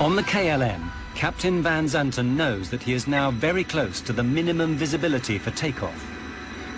On the KLM, Captain Van Zanten knows that he is now very close to the minimum visibility for takeoff.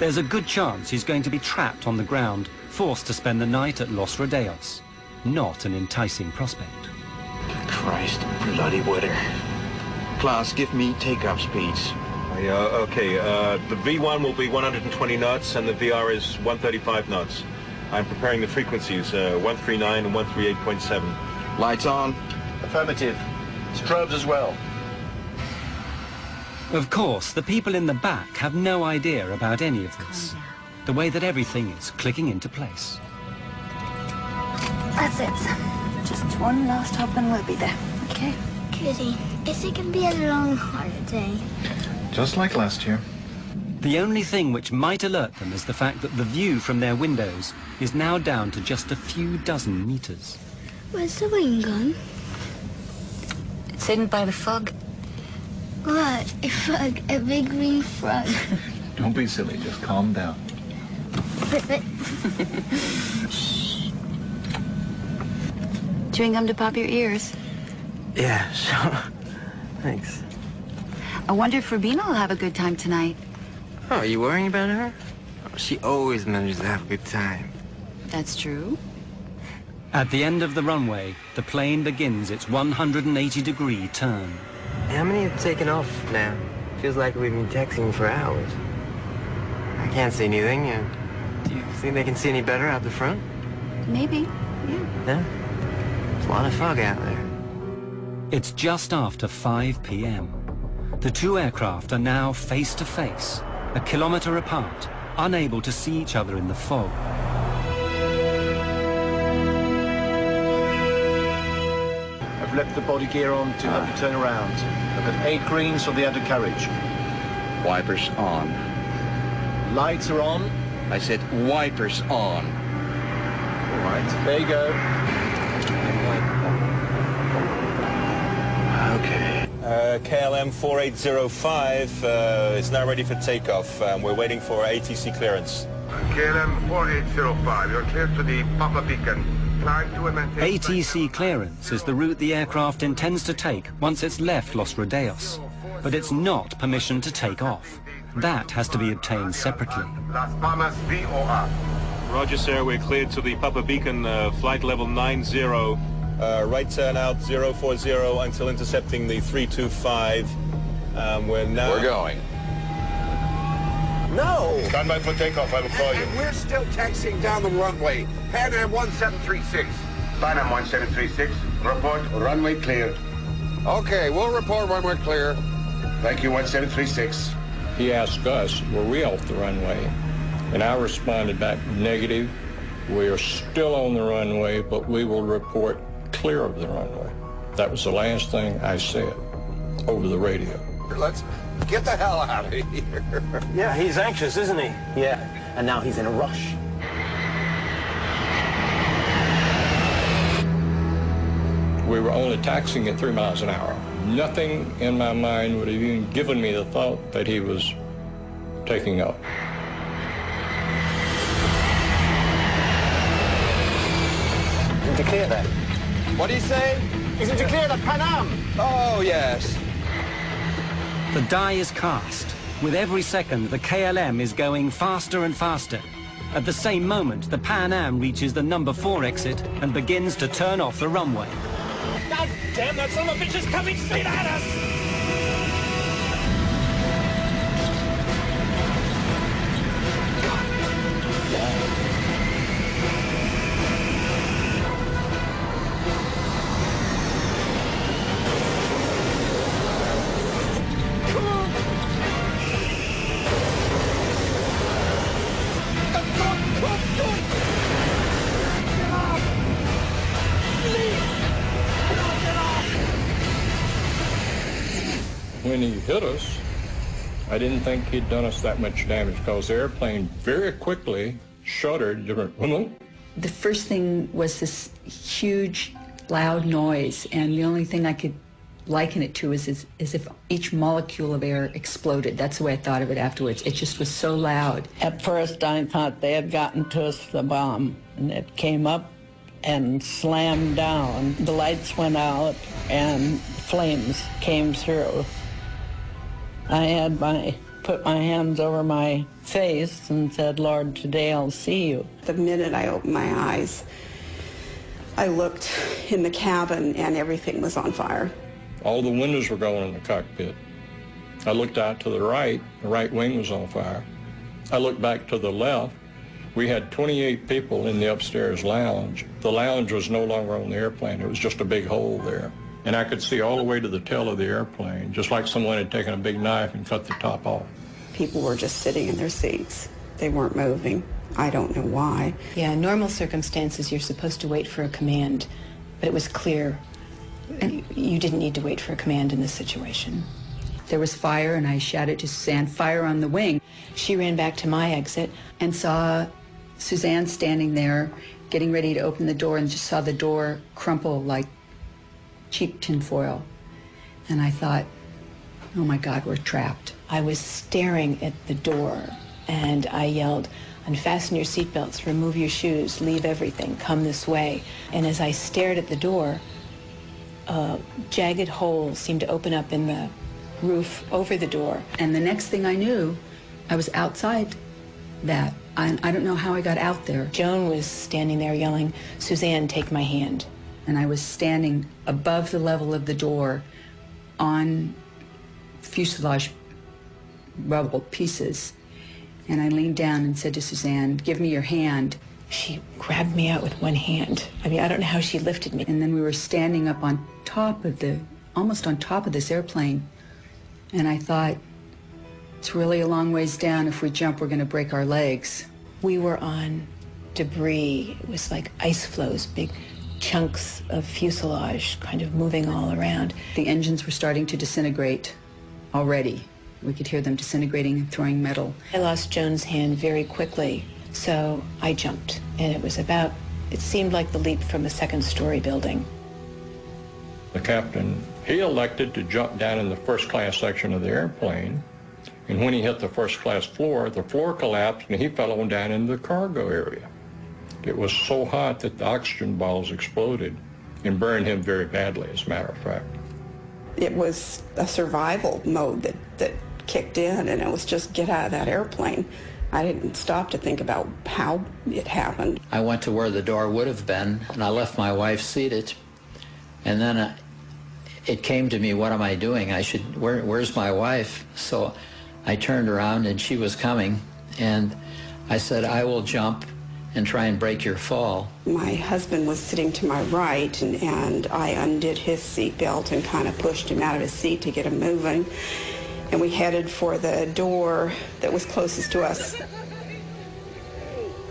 There's a good chance he's going to be trapped on the ground, forced to spend the night at Los Rodeos. Not an enticing prospect. Christ, bloody weather. Class, give me takeoff speeds. Okay, the V1 will be 120 knots and the VR is 135 knots. I'm preparing the frequencies, 139 and 138.7. Lights on. Affirmative. Strobes as well. Of course, the people in the back have no idea about any of this. The way that everything is clicking into place. That's it. Just one last hop and we'll be there, okay? Goody. Is it going to be a long holiday? Just like last year. The only thing which might alert them is the fact that the view from their windows is now down to just a few dozen meters. Where's the wing gone? It's hidden by the fog. What? A frog? A big green frog? Don't be silly, just calm down. Chewing gum to pop your ears. Yeah, sure. Thanks. I wonder if Rubina will have a good time tonight. Oh, are you worrying about her? Oh, she always manages to have a good time. That's true. At the end of the runway, the plane begins its 180-degree turn. How many have taken off now? Feels like we've been texting for hours. I can't see anything. Do you think they can see any better out the front? Maybe, yeah. Yeah? There's a lot of fog out there. It's just after 5 p.m. The two aircraft are now face to face, a kilometer apart, unable to see each other in the fog. I've left the body gear on to help you turn around. I've got 8 greens for the undercarriage. Wipers on. Lights are on. I said wipers on. All right, there you go. Okay. KLM 4805 is now ready for takeoff. We're waiting for ATC clearance. KLM 4805, you're clear to the Papa Beacon. Climb to and maintain... ATC clearance is the route the aircraft intends to take once it's left Los Rodeos. But it's not permission to take off. That has to be obtained separately. Las Palmas VOR. Roger, sir. We're cleared to the Papa Beacon, flight level 90. Right turn out 040 until intercepting the 325. We're going. No! Stand by for takeoff, I will call you. And we're still taxiing down the runway. Pan Am 1736. Pan Am 1736, report runway clear. Okay, we'll report when we're clear. Thank you, 1736. He asked us, were we off the runway? And I responded back, negative. We are still on the runway, but we will report clear of the runway. That was the last thing I said over the radio. Let's get the hell out of here. Yeah, he's anxious, isn't he? Yeah, and now he's in a rush. We were only taxiing at 3 miles an hour. Nothing in my mind would have even given me the thought that he was taking off. Isn't it clear then? What do you say? Isn't it clear the Pan Am? Oh, yes. The die is cast. With every second, the KLM is going faster and faster. At the same moment, the Pan Am reaches the number 4 exit and begins to turn off the runway. God damn, that son of a bitch is coming straight at us! When he hit us, I didn't think he'd done us that much damage because the airplane very quickly shuddered. The first thing was this huge, loud noise, and the only thing I could liken it to is as if each molecule of air exploded. That's the way I thought of it afterwards. It just was so loud. At first, I thought they had gotten to us, the bomb, and it came up and slammed down. The lights went out and flames came through. I had put my hands over my face and said, Lord, today I'll see you. The minute I opened my eyes, I looked in the cabin and everything was on fire. All the windows were going in the cockpit. I looked out to the right wing was on fire. I looked back to the left. We had 28 people in the upstairs lounge. The lounge was no longer on the airplane. It was just a big hole there. And I could see all the way to the tail of the airplane, just like someone had taken a big knife and cut the top off. People were just sitting in their seats. They weren't moving. I don't know why. Yeah, in normal circumstances, you're supposed to wait for a command, but it was clear you didn't need to wait for a command in this situation. There was fire, and I shouted to Suzanne, fire on the wing. She ran back to my exit and saw Suzanne standing there, getting ready to open the door, and just saw the door crumple like cheap tinfoil. And I thought, oh my God, we're trapped. I was staring at the door, and I yelled, unfasten your seatbelts, remove your shoes, leave everything, come this way. And as I stared at the door, a jagged hole seemed to open up in the roof over the door. And the next thing I knew, I was outside that. I don't know how I got out there. Joan was standing there yelling, Suzanne, take my hand. And I was standing above the level of the door on fuselage rubble pieces. And I leaned down and said to Suzanne, give me your hand. She grabbed me out with one hand. I mean, I don't know how she lifted me. And then we were standing up on top of almost on top of this airplane. And I thought, it's really a long ways down. If we jump, we're going to break our legs. We were on debris. It was like ice flows, big chunks of fuselage kind of moving all around. The engines were starting to disintegrate already. We could hear them disintegrating and throwing metal. I lost Joan's hand very quickly, so I jumped. And it seemed like the leap from a second-story building. The captain, he elected to jump down in the first-class section of the airplane. And when he hit the first-class floor, the floor collapsed and he fell on down into the cargo area. It was so hot that the oxygen bottles exploded and burned him very badly, as a matter of fact. It was a survival mode that kicked in, and it was just get out of that airplane. I didn't stop to think about how it happened. I went to where the door would have been, and I left my wife seated. And then it came to me, what am I doing? Where's my wife? So I turned around, and she was coming, and I said, I will jump and try and break your fall. My husband was sitting to my right, and I undid his seatbelt and kind of pushed him out of his seat to get him moving. And we headed for the door that was closest to us.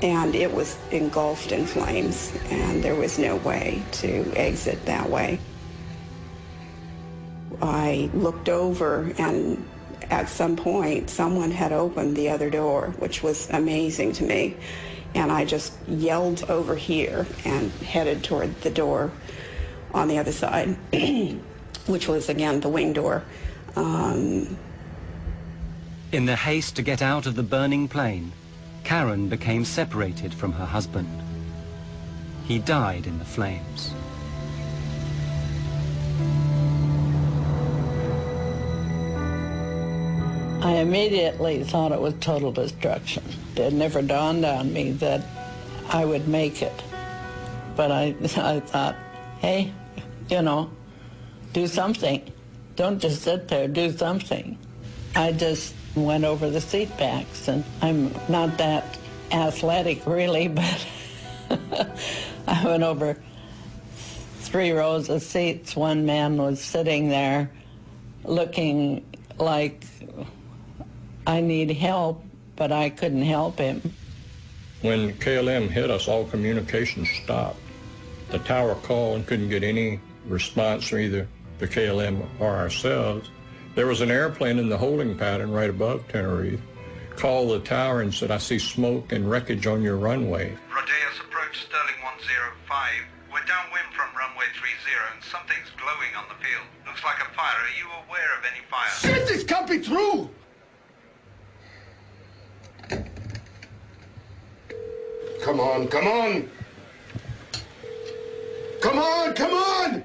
And it was engulfed in flames, and there was no way to exit that way. I looked over, and at some point, someone had opened the other door, which was amazing to me. And I just yelled over here and headed toward the door on the other side, which was, again, the wing door. In the haste to get out of the burning plane, Karen became separated from her husband. He died in the flames. I immediately thought it was total destruction. It never dawned on me that I would make it. But I thought, hey, do something. Don't just sit there, do something. I just went over the seat backs, and I'm not that athletic really, but I went over 3 rows of seats. One man was sitting there looking like I need help, but I couldn't help him. When KLM hit us, all communication stopped. The tower called and couldn't get any response from either the KLM or ourselves. There was an airplane in the holding pattern right above Tenerife. Called the tower and said, I see smoke and wreckage on your runway. Rodeos approach Sterling 105. We're downwind from runway 30 and something's glowing on the field. Looks like a fire. Are you aware of any fire? Shit, this can't be true! Come on, come on! Come on, come on!